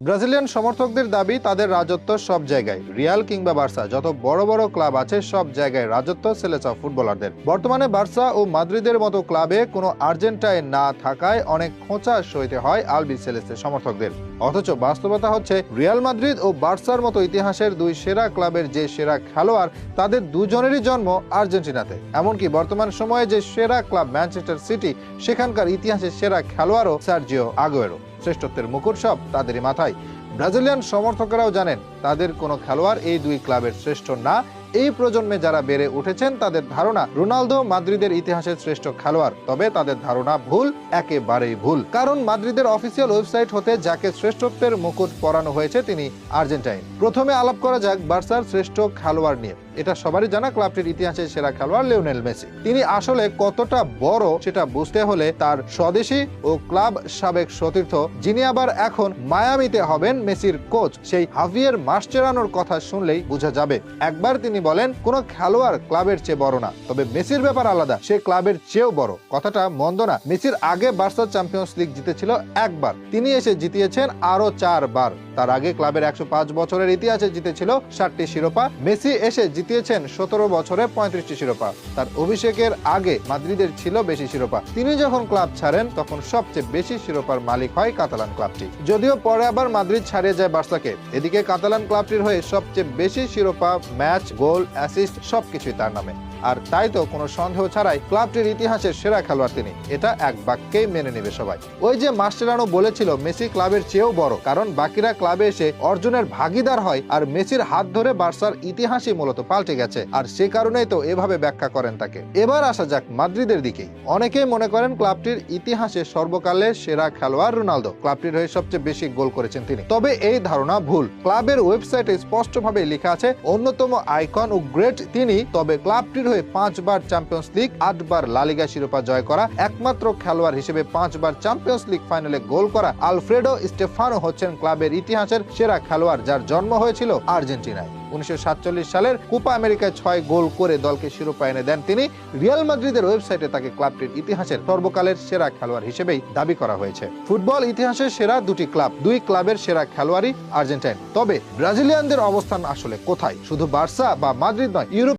Brazilian সমর্থকদের দাবি তাদের রাজত্ব সব জায়গায়। রিয়াল কিংবা বার্সা যত বড় বড় ক্লাব আছে সব জায়গায় রাজত্ব সেলেসা ফুটবলারদের। বর্তমানে বার্সা ও মাদ্রিদের মতো ক্লাবে কোনো আর্জেন্টাইন না থাকায় অনেক খোঁচা সইতে হয় আলবি সেলেস্তের সমর্থকদের। অথচ বাস্তবতা হচ্ছে রিয়াল মাদ্রিদ ও বার্সার মতো ইতিহাসের দুই সেরা ক্লাবের যে সেরা খেলোয়াড় তাদের দুজনেরই জন্ম আর্জেন্টিনাতে। এমনকি বর্তমান সময়ে যে সেরা ক্লাব ম্যানচেস্টার সিটি, সেখানকার ইতিহাসের সেরা খেলোয়াড়ও সার্জিও আগুয়েরো। শ্রেষ্ঠত্বের মুকুট সব তাদেরই মাথায়। ব্রাজিলিয়ান সমর্থকেরাও জানেন তাদের কোনো খেলোয়াড় এই দুই ক্লাবের শ্রেষ্ঠ না। এই প্রজন্মে যারা বেড়ে উঠেছেন তাদের ধারণা রোনালদো মাদ্রিদের ইতিহাসের শ্রেষ্ঠ খেলোয়াড়। তবে তাদের ধারণা ভুল, একেবারেই ভুল। কারণ মাদ্রিদের অফিসিয়াল ওয়েবসাইট হতে যাকে শ্রেষ্ঠত্বের মুকুট পরানো হয়েছে তিনি আর্জেন্টাইন। প্রথমে আলাপ করা যাক বার্সার শ্রেষ্ঠ খেলোয়াড় নিয়ে। এটা সবারই জানা, ক্লাবটির ইতিহাসের সেরা খেলোয়াড় লিওনেল মেসি। তিনি আসলে কতটা বড় সেটা বুঝতে হলে তার স্বদেশী ও ক্লাব সাবেক সতীর্থ, যিনি আবার এখন মায়ামিতে হবেন মেসির কোচ, সেই হাভিয়ের মাসচেরানোর কথা শুনলেই বোঝা যাবে। একবার তিনি বলেন কোন খেলোয়াড় ক্লাবের চেয়ে বড় না, তবে মেসির ব্যাপার আলাদা, সে ক্লাবের চেয়েও বড়। কথাটা মন্দ না। মেসির আগে বার্সা চ্যাম্পিয়ন্স লিগ জিতেছিল একবার, তিনি এসে জিতিয়েছেন আরো 4 বার। তার আগে ক্লাবের 105 বছরের ইতিহাসে জিতেছিল 7টি শিরোপা। মেসি এসে জিতিয়েছেন 17 বছরে 35টি শিরোপা। তার অভিষেকের আগে মাদ্রিদের ছিল বেশি শিরোপা। তিনি যখন ক্লাব ছাড়েন তখন সবচেয়ে বেশি শিরোপার মালিক হয় কাতালান ক্লাবটি, যদিও পরে আবার মাদ্রিদ ছাড়িয়ে যায় বার্সাকে। এদিকে কাতালান ক্লাবটির হয়ে সবচেয়ে বেশি শিরোপা, ম্যাচ, গোল, অ্যাসিস্ট সবকিছুই তার নামে। আর তাই তো কোনো সন্দেহ ছাড়াই ক্লাবটির ইতিহাসের সেরা খেলোয়াড় তিনি। এটা এক বাক্যেই মেনে নেবে সবাই। ওই যে মাসচেরানো বলেছিল মেসি ক্লাবের চেয়েও বড়, কারণ বাকিরা ক্লাবে এসে অর্জনের ভাগিদার হয় আর মেসির হাত ধরে বার্সার ইতিহাসই মূলত পাল্টে গেছে। আর সে কারণেই তো এভাবে ব্যাখ্যা করেন তাকে। এবার আসা যাক মাদ্রিদের দিকেই। অনেকেই মনে করেন ক্লাবটির ইতিহাসে সর্বকালের সেরা খেলোয়াড় রোনালদো। ক্লাবটির হয়ে সবচেয়ে বেশি গোল করেছেন তিনি। তবে এই ধারণা ভুল। ক্লাবের ওয়েবসাইটে স্পষ্টভাবে লেখা আছে অন্যতম আইকন ও গ্রেট তিনি। তবে ক্লাবটির হয়ে 5 বার চ্যাম্পিয়ন্স লিগ, 8 বার লা লিগা শিরোপা জয় করা, একমাত্র খেলোয়াড় হিসেবে 5 বার চ্যাম্পিয়ন্স লিগ ফাইনালে গোল করা আলফ্রেডো স্টেফানো হচ্ছেন ক্লাবের ইতিহাসের সেরা খেলোয়াড়, যার জন্ম হয়েছিল আর্জেন্টিনায়। 1947 সালের কোপা আমেরিকায় 6 গোল করে দলকে শিরোপা এনে দেন তিনি। রিয়াল মাদ্রিদের ওয়েবসাইটে তাকে ক্লাবটির ইতিহাসের সর্বকালের সেরা খেলোয়াড় হিসেবেই দাবি করা হয়েছে। ফুটবল ইতিহাসের সেরা দুটি ক্লাব, দুই ক্লাবের সেরা খেলোয়াড়ই আর্জেন্টাইন। তবে ব্রাজিলিয়ানদের অবস্থান আসলে কোথায়? শুধু বার্সা বা মাদ্রিদ নয়, ইউরোপ